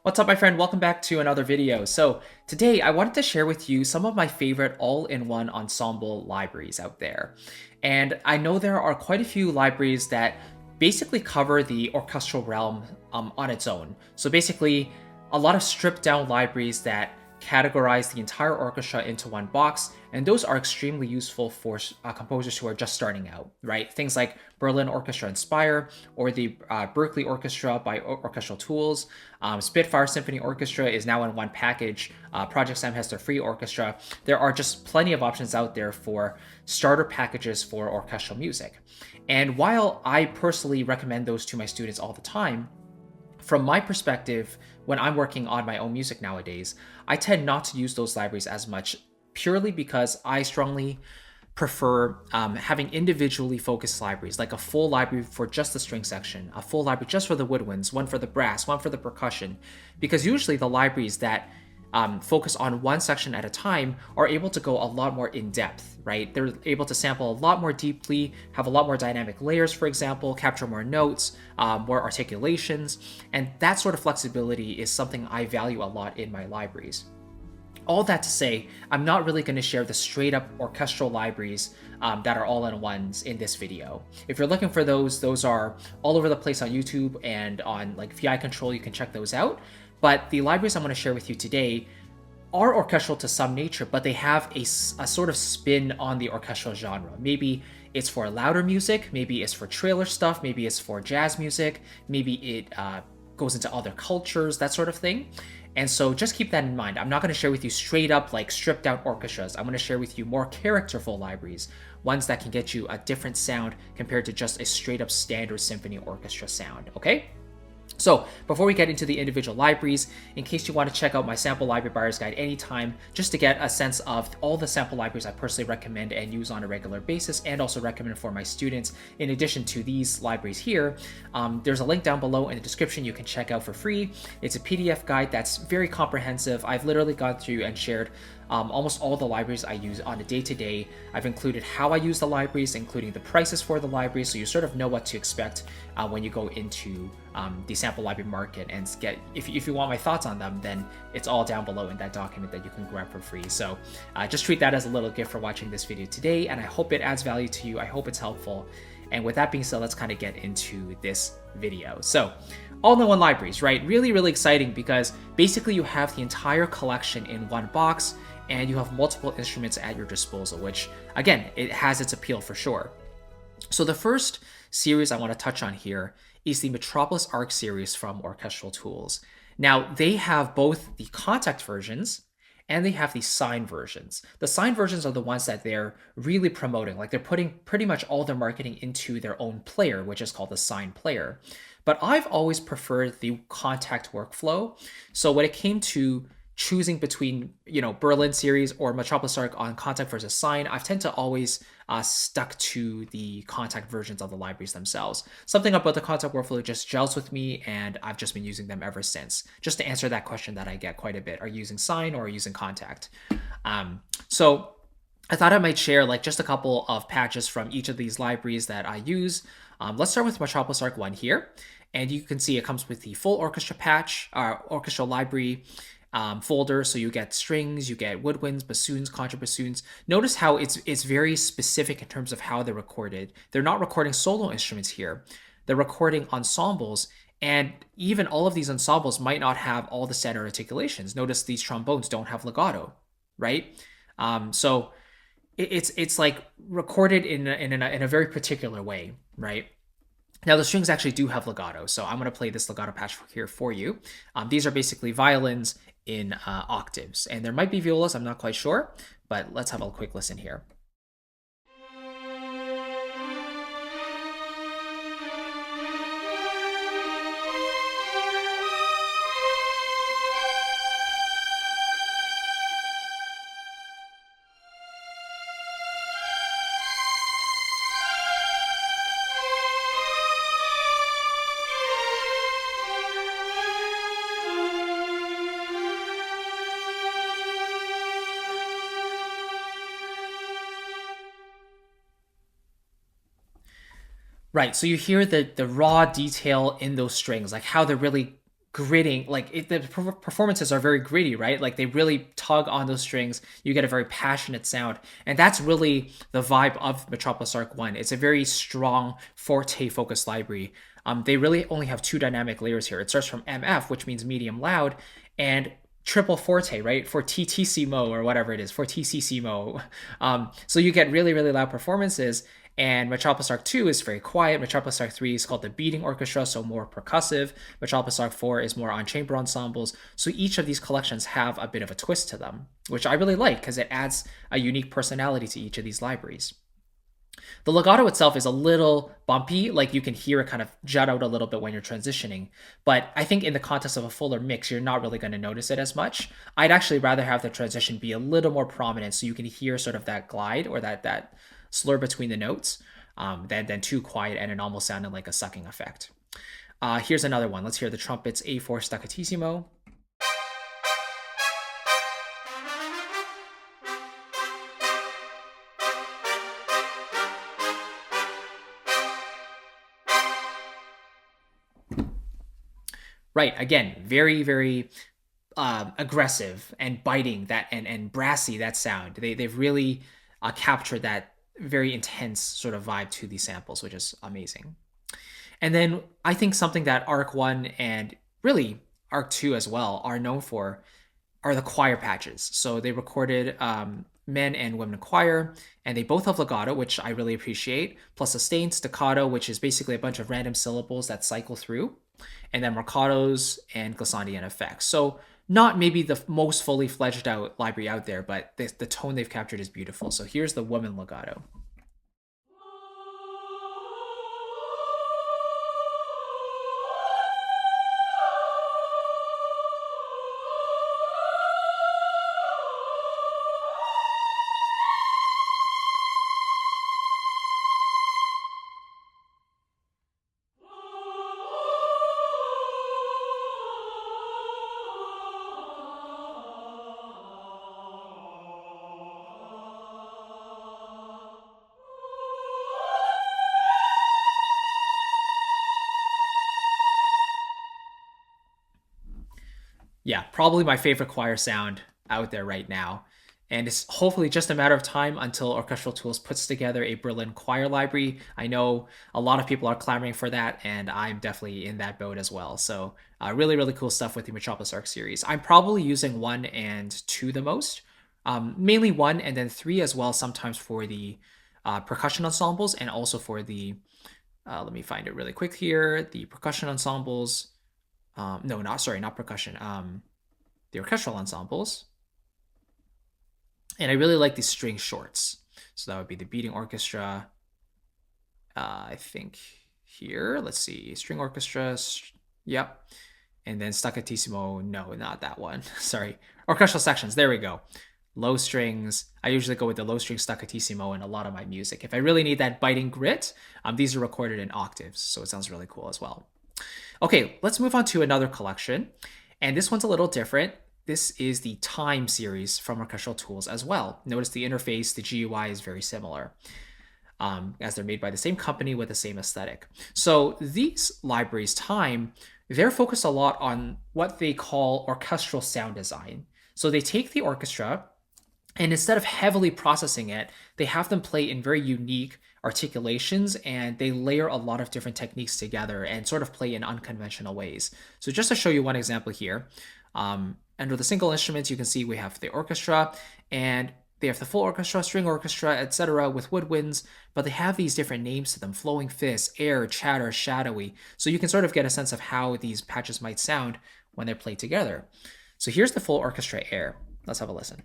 What's up, my friend? Welcome back to another video. So today I wanted to share with you some of my favorite all-in-one ensemble libraries out there. And I know there are quite a few libraries that basically cover the orchestral realm on its own. So basically a lot of stripped down libraries that categorize the entire orchestra into one box, and those are extremely useful for composers who are just starting out, right? Things like Berlin Orchestra Inspire, or the Berkeley Orchestra by Orchestral Tools. Spitfire Symphony Orchestra is now in one package. Project Sam has their free orchestra. There are just plenty of options out there for starter packages for orchestral music. And while I personally recommend those to my students all the time, from my perspective, when I'm working on my own music nowadays, I tend not to use those libraries as much, purely because I strongly prefer having individually focused libraries, like a full library for just the string section, a full library just for the woodwinds, one for the brass, one for the percussion, because usually the libraries that focus on one section at a time are able to go a lot more in depth, right? They're able to sample a lot more deeply, have a lot more dynamic layers, for example, capture more notes, more articulations, and that sort of flexibility is something I value a lot in my libraries. All that to say, I'm not really going to share the straight up orchestral libraries that are all-in-ones in this video. If you're looking for those are all over the place on YouTube and on like VI Control, you can check those out. But the libraries I'm going to share with you today are orchestral to some nature, but they have a sort of spin on the orchestral genre. Maybe it's for louder music, maybe it's for trailer stuff, maybe it's for jazz music, maybe it goes into other cultures, that sort of thing. And so just keep that in mind. I'm not going to share with you straight up like stripped down orchestras. I'm going to share with you more characterful libraries, ones that can get you a different sound compared to just a straight up standard symphony orchestra sound, okay? So before we get into the individual libraries, in case you want to check out my sample library buyer's guide anytime, just to get a sense of all the sample libraries I personally recommend and use on a regular basis, and also recommend for my students, in addition to these libraries here, there's a link down below in the description you can check out for free. It's a PDF guide that's very comprehensive. I've literally gone through and shared almost all the libraries I use on a day-to-day. I've included how I use the libraries, including the prices for the libraries, so you sort of know what to expect when you go into the sample library market and get, if you want my thoughts on them, then it's all down below in that document that you can grab for free. So just treat that as a little gift for watching this video today, and I hope it adds value to you. I hope it's helpful. And with that being said, let's kind of get into this video. So all-in-one libraries, right? Really, really exciting because basically you have the entire collection in one box, and you have multiple instruments at your disposal, which again, it has its appeal for sure. So the first series I want to touch on here is the Metropolis Ark Series from Orchestral Tools. Now, they have both the contact versions and they have the sign versions. The sign versions are the ones that they're really promoting, like they're putting pretty much all their marketing into their own player, which is called the sign player. But I've always preferred the contact workflow. So when it came to choosing between, Berlin series or Metropolis Ark on contact versus sign, I've tend to always stuck to the contact versions of the libraries themselves. Something about the contact workflow just gels with me, and I've just been using them ever since. Just to answer that question that I get quite a bit, are you using sign or are you using contact? So I thought I might share like just a couple of patches from each of these libraries that I use. Let's start with Metropolis Ark 1 here. And you can see it comes with the full orchestra patch, orchestral library folder. So you get strings, you get woodwinds, bassoons, contrabassoons. Notice how it's very specific in terms of how they're recorded. They're not recording solo instruments here. They're recording ensembles, and even all of these ensembles might not have all the standard articulations. Notice these trombones don't have legato, right? So it's like recorded in a very particular way, right? Now the strings actually do have legato, so I'm going to play this legato patch here for you. These are basically violins in octaves, and there might be violas, I'm not quite sure, but let's have a quick listen here. Right, so you hear the raw detail in those strings, like how they're really gritting, like the performances are very gritty, right? Like they really tug on those strings. You get a very passionate sound, and that's really the vibe of Metropolis Ark 1. It's a very strong forte focused library. They really only have two dynamic layers here. It starts from MF, which means medium loud, and triple forte, right? Fortissimo or whatever it is, Fortissimo. So you get really, really loud performances. And Metropolis Ark 2 is very quiet. Metropolis Ark 3 is called the beating orchestra, so more percussive. Metropolis Ark 4 is more on chamber ensembles. So each of these collections have a bit of a twist to them, which I really like because it adds a unique personality to each of these libraries. The legato itself is a little bumpy, like you can hear it kind of jut out a little bit when you're transitioning. But I think in the context of a fuller mix, you're not really going to notice it as much. I'd actually rather have the transition be a little more prominent so you can hear sort of that glide or that slur between the notes than too quiet and it almost sounded like a sucking effect. Here's another one. Let's hear the trumpets A4 staccatissimo. Right, again, very, very aggressive and biting that and brassy that sound. They've really captured that very intense sort of vibe to these samples, which is amazing. And then I think something that Arc 1 and really Arc 2 as well are known for are the choir patches. So they recorded men and women choir, and they both have legato, which I really appreciate, plus sustained staccato, which is basically a bunch of random syllables that cycle through, and then marcatos and glissandi effects. So not maybe the most fully fledged out library out there, but the tone they've captured is beautiful. So here's the woman legato. Yeah, probably my favorite choir sound out there right now. And it's hopefully just a matter of time until Orchestral Tools puts together a Berlin choir library. I know a lot of people are clamoring for that, and I'm definitely in that boat as well. So really, really cool stuff with the Metropolis Ark series. I'm probably using 1 and 2 the most. Mainly 1 and then 3 as well, sometimes for the percussion ensembles and also for the, let me find it really quick here, the percussion ensembles. No, not percussion. The orchestral ensembles. And I really like these string shorts. So that would be the beating orchestra. I think here, let's see, string orchestra. Yep. And then staccatissimo. No, not that one. Sorry. Orchestral sections. There we go. Low strings. I usually go with the low string staccatissimo in a lot of my music. If I really need that biting grit, these are recorded in octaves. So it sounds really cool as well. Okay, let's move on to another collection. And this one's a little different. This is the Time series from Orchestral Tools as well. Notice the interface, the GUI is very similar, as they're made by the same company with the same aesthetic. So these libraries, Time, they're focused a lot on what they call orchestral sound design. So they take the orchestra, and instead of heavily processing it, they have them play in very unique articulations, and they layer a lot of different techniques together and sort of play in unconventional ways. So just to show you one example here, under the single instruments, you can see we have the orchestra, and they have the full orchestra, string orchestra, etc. with woodwinds, but they have these different names to them: flowing fists, air, chatter, shadowy. So you can sort of get a sense of how these patches might sound when they're played together. So here's the full orchestra air. Let's have a listen.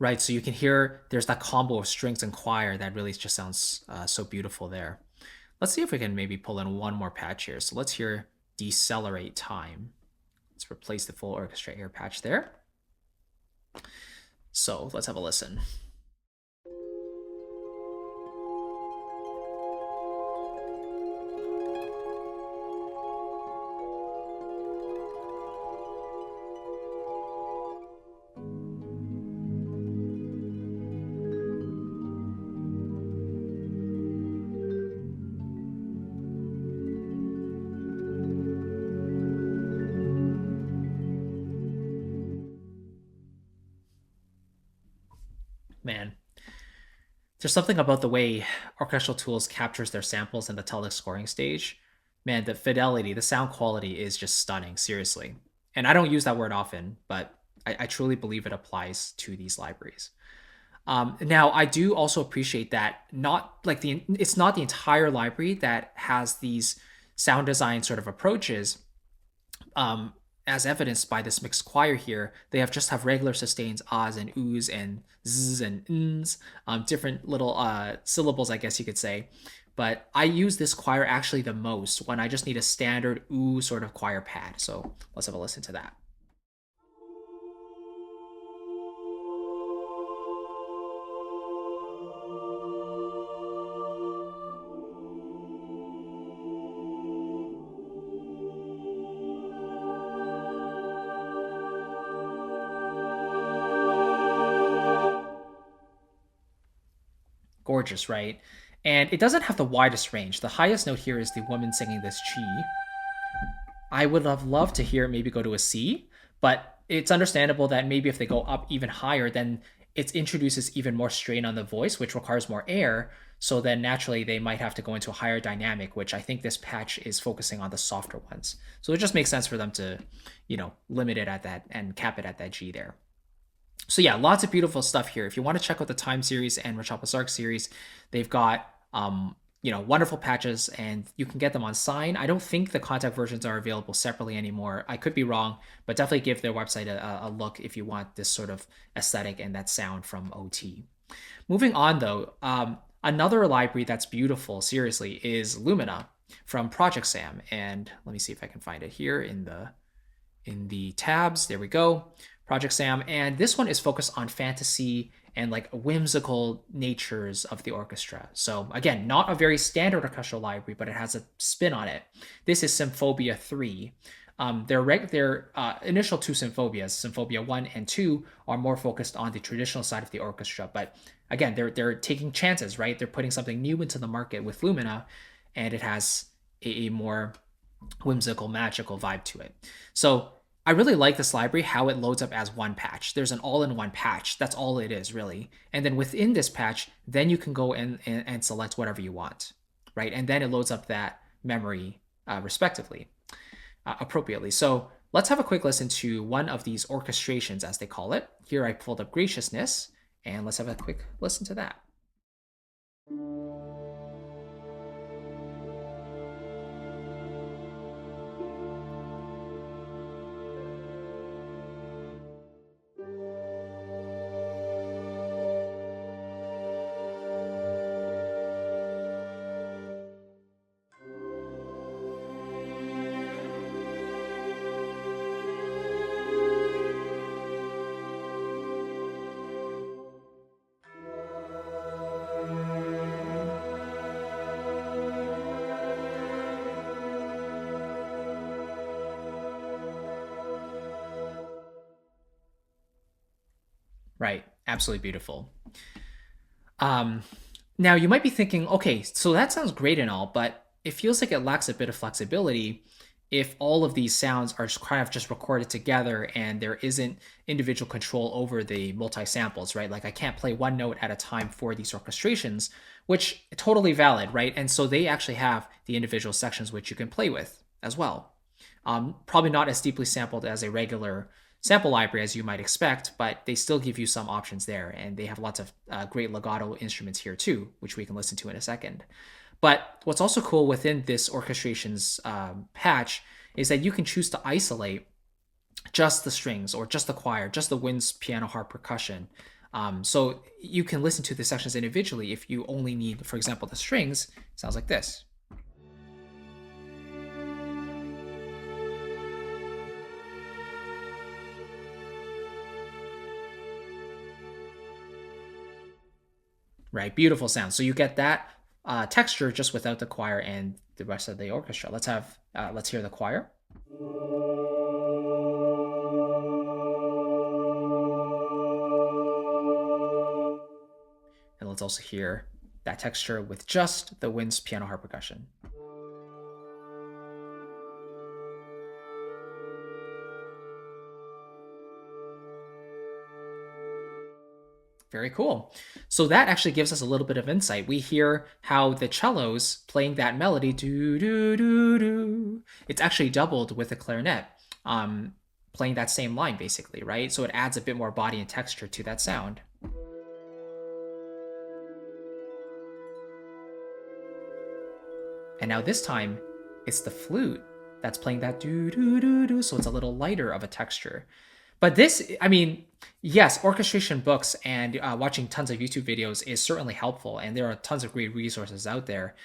Right, so you can hear there's that combo of strings and choir that really just sounds so beautiful there. Let's see if we can maybe pull in one more patch here. So let's hear Decelerate Time. Let's replace the full orchestra air patch there. So let's have a listen. Man, there's something about the way Orchestral Tools captures their samples in the Tele scoring stage. Man, the fidelity, the sound quality is just stunning, seriously. And I don't use that word often, but I truly believe it applies to these libraries. Now, I do also appreciate that it's not the entire library that has these sound design sort of approaches. As evidenced by this mixed choir here, they just have regular sustains, ahs and oohs and z's and n's, different little syllables, I guess you could say. But I use this choir actually the most when I just need a standard ooh sort of choir pad. So let's have a listen to that. Gorgeous, right? And it doesn't have the widest range. The highest note here is the woman singing this G. I would have loved to hear it maybe go to a C, but it's understandable that maybe if they go up even higher, then it introduces even more strain on the voice, which requires more air. So then naturally they might have to go into a higher dynamic, which I think this patch is focusing on the softer ones. So it just makes sense for them to, limit it at that and cap it at that G there. So yeah, lots of beautiful stuff here. If you want to check out the Time series and Metropolis Ark series, they've got wonderful patches, and you can get them on Sign. I don't think the contact versions are available separately anymore. I could be wrong, but definitely give their website a look if you want this sort of aesthetic and that sound from OT. Moving on though, another library that's beautiful, seriously, is Lumina from Project Sam. And let me see if I can find it here in the tabs. There we go. Project Sam, and this one is focused on fantasy and like whimsical natures of the orchestra. So again, not a very standard orchestral library, but it has a spin on it. This is Symphobia 3. Their initial two Symphobias, Symphonia 1 and 2, are more focused on the traditional side of the orchestra. But again, they're taking chances, right? They're putting something new into the market with Lumina, and it has a more whimsical, magical vibe to it. So I really like this library, how it loads up as one patch. There's an all-in-one patch. That's all it is, really. And then within this patch, then you can go in and select whatever you want, right? And then it loads up that memory respectively, appropriately. So let's have a quick listen to one of these orchestrations, as they call it. Here I pulled up Graciousness, and let's have a quick listen to that. Right. Absolutely beautiful. Now you might be thinking, okay, so that sounds great and all, but it feels like it lacks a bit of flexibility if all of these sounds are kind of just recorded together and there isn't individual control over the multi-samples, right? Like I can't play one note at a time for these orchestrations, which totally valid, right? And so they actually have the individual sections which you can play with as well. Probably not as deeply sampled as a regular sample library as you might expect, but they still give you some options there. And they have lots of great legato instruments here too, which we can listen to in a second. But what's also cool within this orchestrations patch is that you can choose to isolate just the strings or just the choir, just the winds, piano, harp, percussion. So you can listen to the sections individually if you only need, for example, the strings. Sounds like this. right? Beautiful sound. So you get that texture just without the choir and the rest of the orchestra. Let's hear the choir. And let's also hear that texture with just the wind's piano harp percussion. Very cool. So that actually gives us a little bit of insight. We hear how the cellos playing that melody, do do do do. It's actually doubled with the clarinet, playing that same line basically, right? So it adds a bit more body and texture to that sound. And now this time, it's the flute that's playing that do do do do, so it's a little lighter of a texture. But this, I mean, yes, orchestration books and watching tons of YouTube videos is certainly helpful, and there are tons of great resources out there.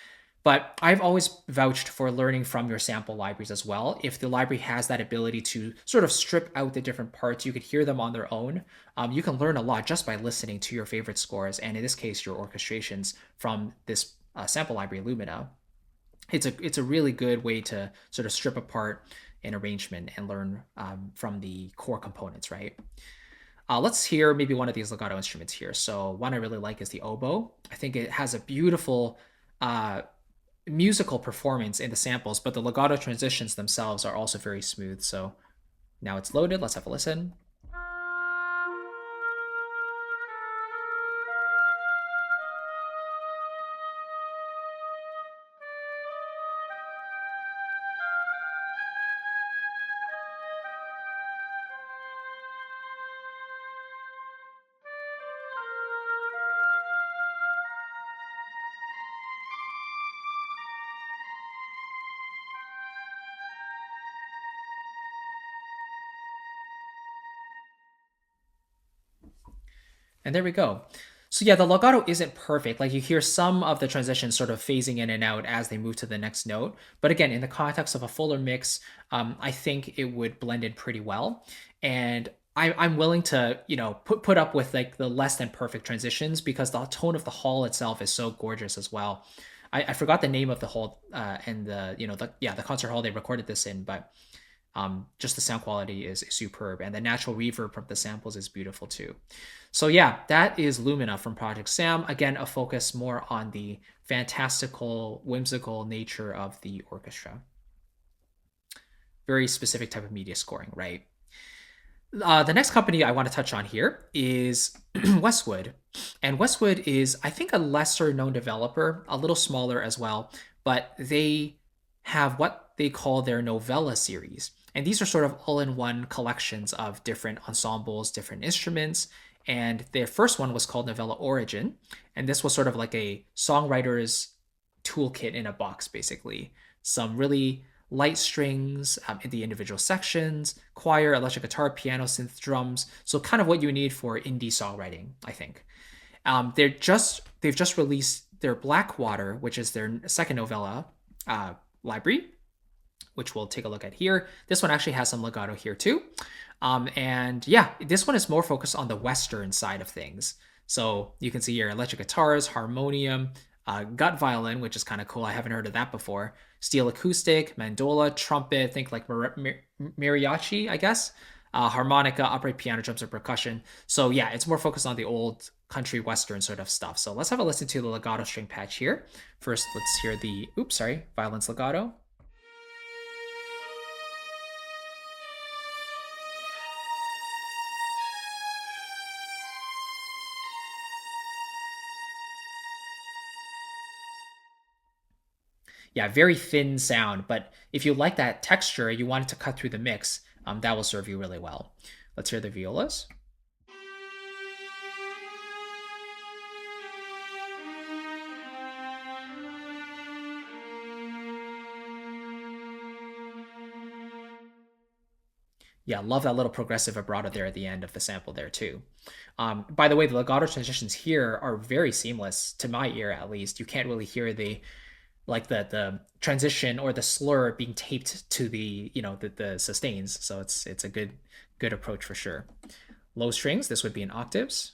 But I've always vouched for learning from your sample libraries as well. If the library has that ability to sort of strip out the different parts, you could hear them on their own. You can learn a lot just by listening to your favorite scores, and in this case, your orchestrations from this sample library, Lumina. It's a really good way to sort of strip apart an arrangement and learn from the core components, right? Let's hear maybe one of these legato instruments here. So one I really like is the oboe. I think it has a beautiful musical performance in the samples, but the legato transitions themselves are also very smooth. So now it's loaded. Let's have a listen. And there we go. So yeah, the legato isn't perfect. Like you hear some of the transitions sort of phasing in and out as they move to the next note. But again, in the context of a fuller mix, I think it would blend in pretty well. And I'm willing to, put up with like the less than perfect transitions because the tone of the hall itself is so gorgeous as well. I forgot the name of the hall and the concert hall they recorded this in, but just the sound quality is superb, and the natural reverb from the samples is beautiful too. So yeah, that is Lumina from Project Sam. Again, a focus more on the fantastical, whimsical nature of the orchestra. Very specific type of media scoring, right? The next company I want to touch on here is Westwood. And Westwood is, I think, a lesser known developer, a little smaller as well, but they have what they call their Novella series. And these are sort of all in one collections of different ensembles, different instruments. And their first one was called Novella Origin. And this was sort of like a songwriter's toolkit in a box, basically. Some really light strings in the individual sections, choir, electric guitar, piano, synth, drums. So kind of what you need for indie songwriting, I think. They've just released their Blackwater, which is their second novella library, which we'll take a look at here. This one actually has some legato here too. And yeah, this one is more focused on the Western side of things. So you can see here electric guitars, harmonium, gut violin, which is kind of cool. I haven't heard of that before. Steel acoustic, mandola, trumpet, think like mariachi, I guess. Harmonica, upright piano, drums, and percussion. So yeah, it's more focused on the old country Western sort of stuff. So let's have a listen to the legato string patch here. First, let's hear the, violin's legato. Yeah, very thin sound, but if you like that texture, you want it to cut through the mix, that will serve you really well. Let's hear the violas. Yeah, love that little progressive vibrato there at the end of the sample there too. By the way, the legato transitions here are very seamless to my ear, at least. You can't really hear the transition or the slur being taped to the sustains. So it's a good approach for sure. Low strings, this would be in octaves.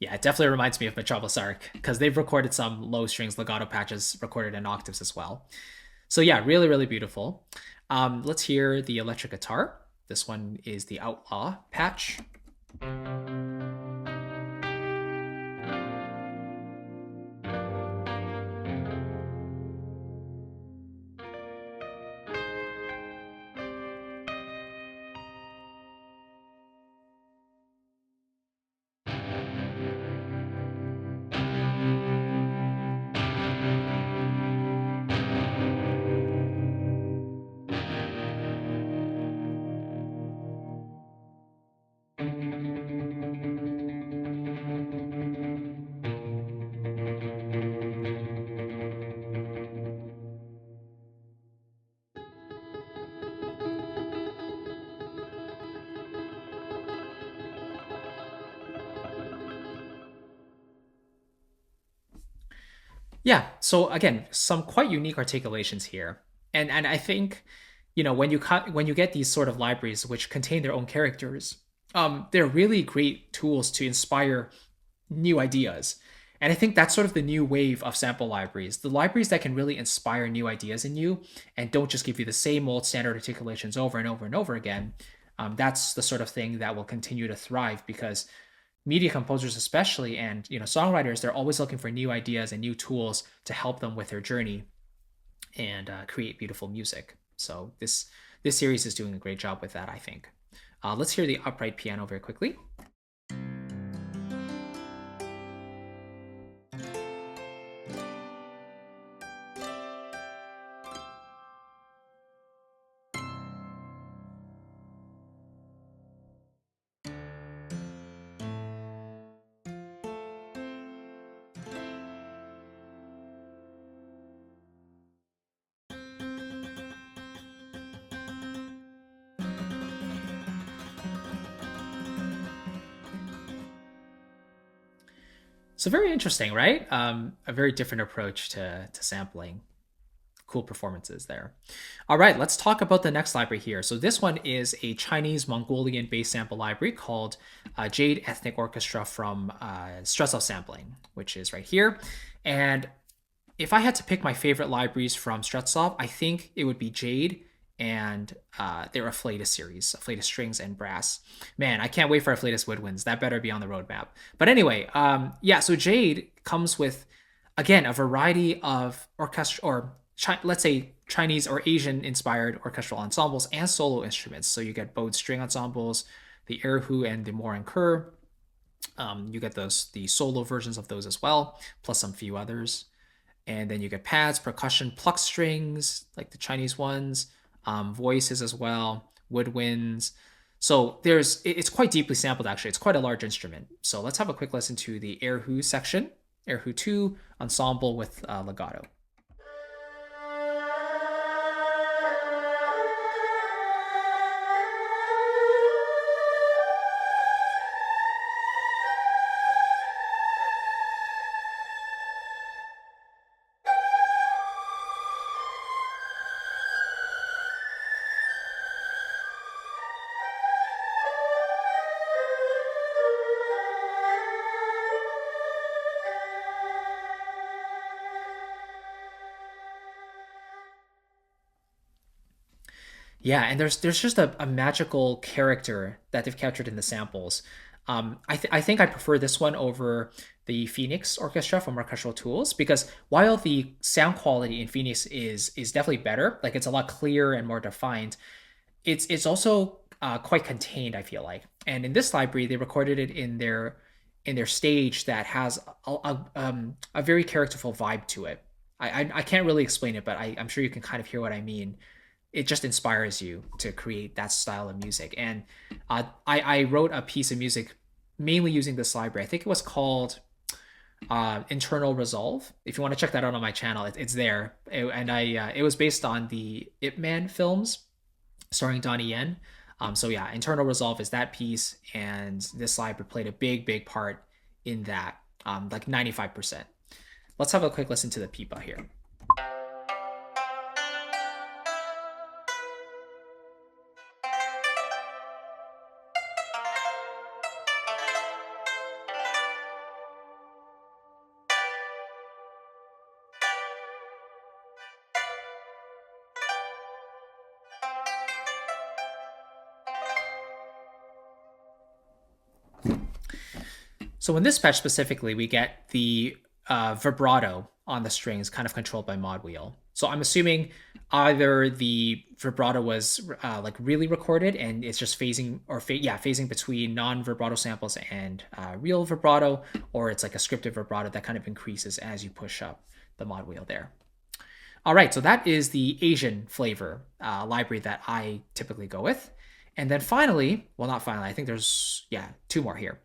Yeah, it definitely reminds me of Metropolis Ark because they've recorded some low strings legato patches recorded in octaves as well. So yeah, really, really beautiful. Let's hear the electric guitar. This one is the Outlaw patch. Yeah. So again, some quite unique articulations here, and I think, when when you get these sort of libraries which contain their own characters, they're really great tools to inspire new ideas. And I think that's sort of the new wave of sample libraries, the libraries that can really inspire new ideas in you and don't just give you the same old standard articulations over and over and over again. That's the sort of thing that will continue to thrive because media composers especially and songwriters, they're always looking for new ideas and new tools to help them with their journey and create beautiful music. So this series is doing a great job with that, I think. Let's hear the upright piano very quickly. So very interesting, right? A very different approach to sampling. Cool performances there. All right, let's talk about the next library here. So this one is a Chinese Mongolian based sample library called Jade Ethnic Orchestra from Stresev Sampling, which is right here. And if I had to pick my favorite libraries from Stresev, I think it would be Jade and their Afflatus series, Afflatus strings and brass. Man, I can't wait for Afflatus woodwinds. That better be on the roadmap. But anyway, yeah, so Jade comes with, again, a variety of orchestra or let's say Chinese or Asian inspired orchestral ensembles and solo instruments. So you get bowed string ensembles, the erhu and the morin kur. You get the solo versions of those as well, plus some few others. And then you get pads, percussion, pluck strings, like the Chinese ones, voices as well, woodwinds. So it's quite deeply sampled actually. It's quite a large instrument. So let's have a quick listen to the erhu section, erhu 2 ensemble with legato. Yeah, and there's just a magical character that they've captured in the samples. I think I prefer this one over the Phoenix Orchestra from Orchestral Tools because while the sound quality in Phoenix is definitely better, like it's a lot clearer and more defined, it's also quite contained. I feel like, and in this library, they recorded it in their stage that has a very characterful vibe to it. I can't really explain it, but I'm sure you can kind of hear what I mean. It just inspires you to create that style of music. And I wrote a piece of music mainly using this library. I think it was called Internal Resolve. If you want to check that out on my channel, it's there. It was based on the Ip Man films starring Donnie Yen. So yeah, Internal Resolve is that piece, and this library played a big part in that, like 95%. Let's have a quick listen to the pipa here. So in this patch specifically, we get the vibrato on the strings kind of controlled by mod wheel. So I'm assuming either the vibrato was like really recorded and it's just phasing or phasing between non-vibrato samples and real vibrato, or it's like a scripted vibrato that kind of increases as you push up the mod wheel there. All right, so that is the Asian flavor library that I typically go with. And then finally, well, not finally, I think there's, two more here.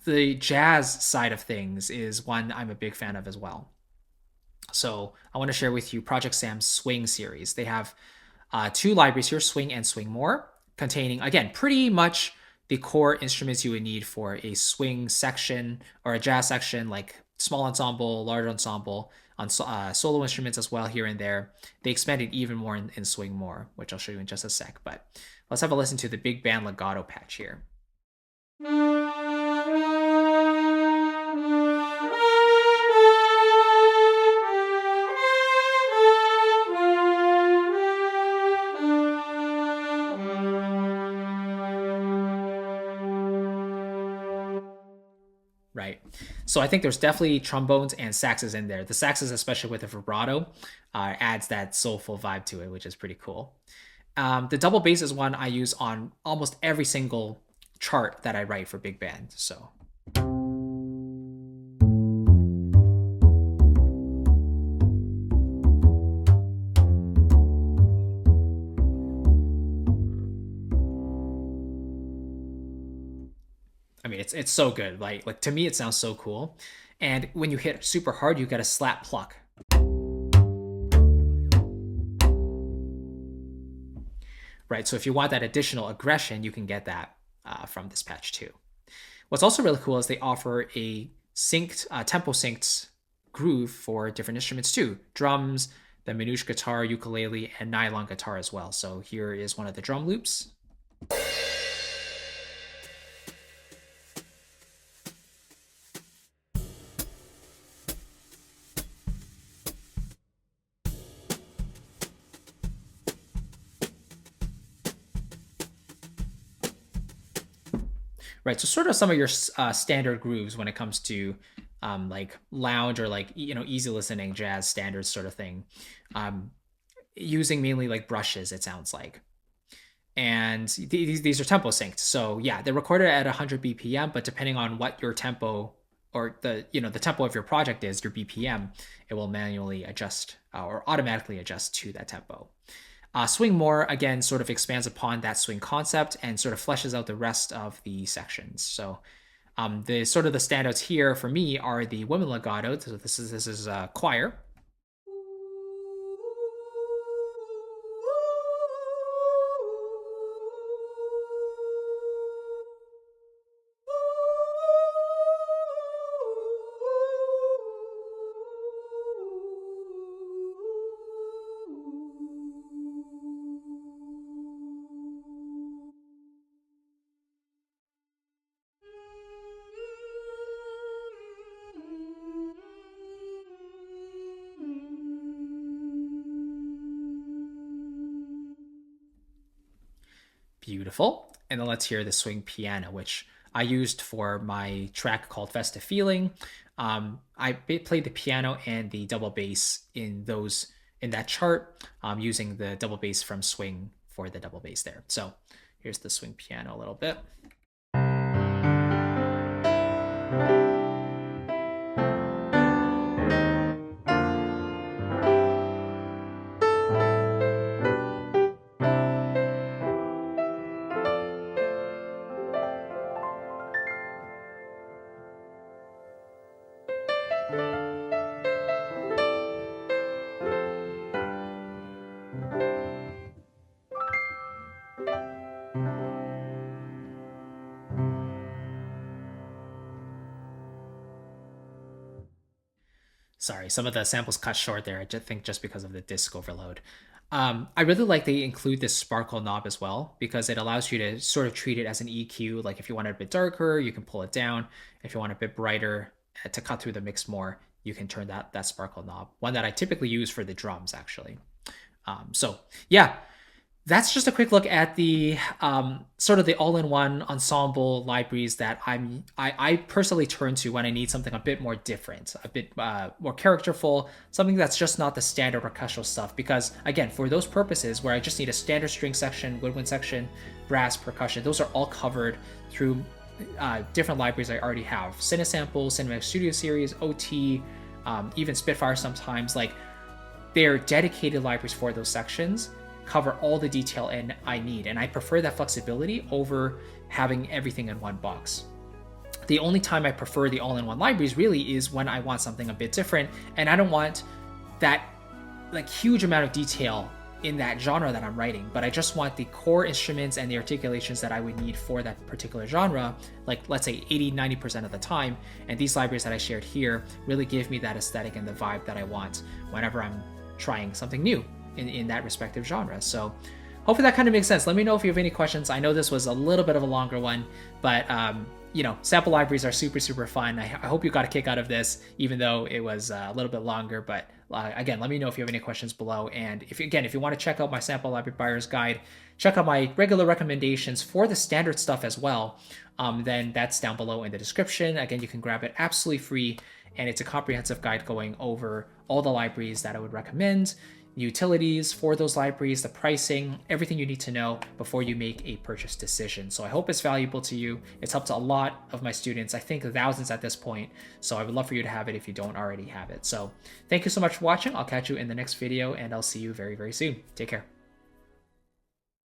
The jazz side of things is one I'm a big fan of as well. So I want to share with you Project Sam's Swing series. They have two libraries here, Swing and Swing More, containing, again, pretty much the core instruments you would need for a swing section or a jazz section, like small ensemble, large ensemble, on solo instruments as well here and there. They expanded even more in Swing More, which I'll show you in just a sec. But let's have a listen to the big band legato patch here. Right. So I think there's definitely trombones and saxes in there. The saxes, especially with the vibrato, adds that soulful vibe to it, which is pretty cool. The double bass is one I use on almost every single chart that I write for big band. So. I mean, it's so good. Like to me, it sounds so cool. And when you hit super hard, you get a slap pluck. Right. So if you want that additional aggression, you can get that from this patch too. What's also really cool is they offer a synced, tempo synced groove for different instruments too. Drums, the manouche guitar, ukulele, and nylon guitar as well. So here is one of the drum loops. Right, so sort of some of your standard grooves when it comes to like lounge or like easy listening jazz standards sort of thing, using mainly like brushes. It sounds like, and these are tempo synced. So yeah, they're recorded at 100 BPM, but depending on what your tempo or the tempo of your project is, your BPM, it will manually adjust or automatically adjust to that tempo. Swing More, again, sort of expands upon that swing concept and sort of fleshes out the rest of the sections. So the sort of the standouts here for me are the women legato. So this is choir. Beautiful. And then let's hear the swing piano, which I used for my track called Festive Feeling. I played the piano and the double bass in that chart, using the double bass from Swing for the double bass there. So here's the swing piano a little bit. Sorry, some of the samples cut short there. I just think just because of the disk overload. I really like they include this sparkle knob as well, because it allows you to sort of treat it as an EQ. Like if you want it a bit darker, you can pull it down. If you want it a bit brighter to cut through the mix more, you can turn that sparkle knob. One that I typically use for the drums, actually. So yeah, that's just a quick look at the sort of the all-in-one ensemble libraries that I personally turn to when I need something a bit more different, a bit more characterful, something that's just not the standard orchestral stuff. Because again, for those purposes where I just need a standard string section, woodwind section, brass, percussion, those are all covered through different libraries I already have. Cinesample, Cinematic Studio Series, OT, even Spitfire sometimes. Like, they're dedicated libraries for those sections, cover all the detail I need, and I prefer that flexibility over having everything in one box. The only time I prefer the all-in-one libraries really is when I want something a bit different, and I don't want that like huge amount of detail in that genre that I'm writing, but I just want the core instruments and the articulations that I would need for that particular genre, like let's say 80-90% of the time. And these libraries that I shared here really give me that aesthetic and the vibe that I want whenever I'm trying something new in that respective genre. So hopefully that kind of makes sense. Let me know if you have any questions. I know this was a little bit of a longer one, but you know, sample libraries are super fun. I hope you got a kick out of this, even though it was a little bit longer. But again, let me know if you have any questions below. And if you want to check out my sample library buyer's guide, check out my regular recommendations for the standard stuff as well, then that's down below in the description. Again, you can grab it absolutely free, and it's a comprehensive guide going over all the libraries that I would recommend, utilities for those libraries, the pricing, everything you need to know before you make a purchase decision. So I hope it's valuable to you. It's helped a lot of my students, I think thousands at this point. So I would love for you to have it if you don't already have it. So thank you so much for watching. I'll catch you in the next video, and I'll see you very soon. Take care.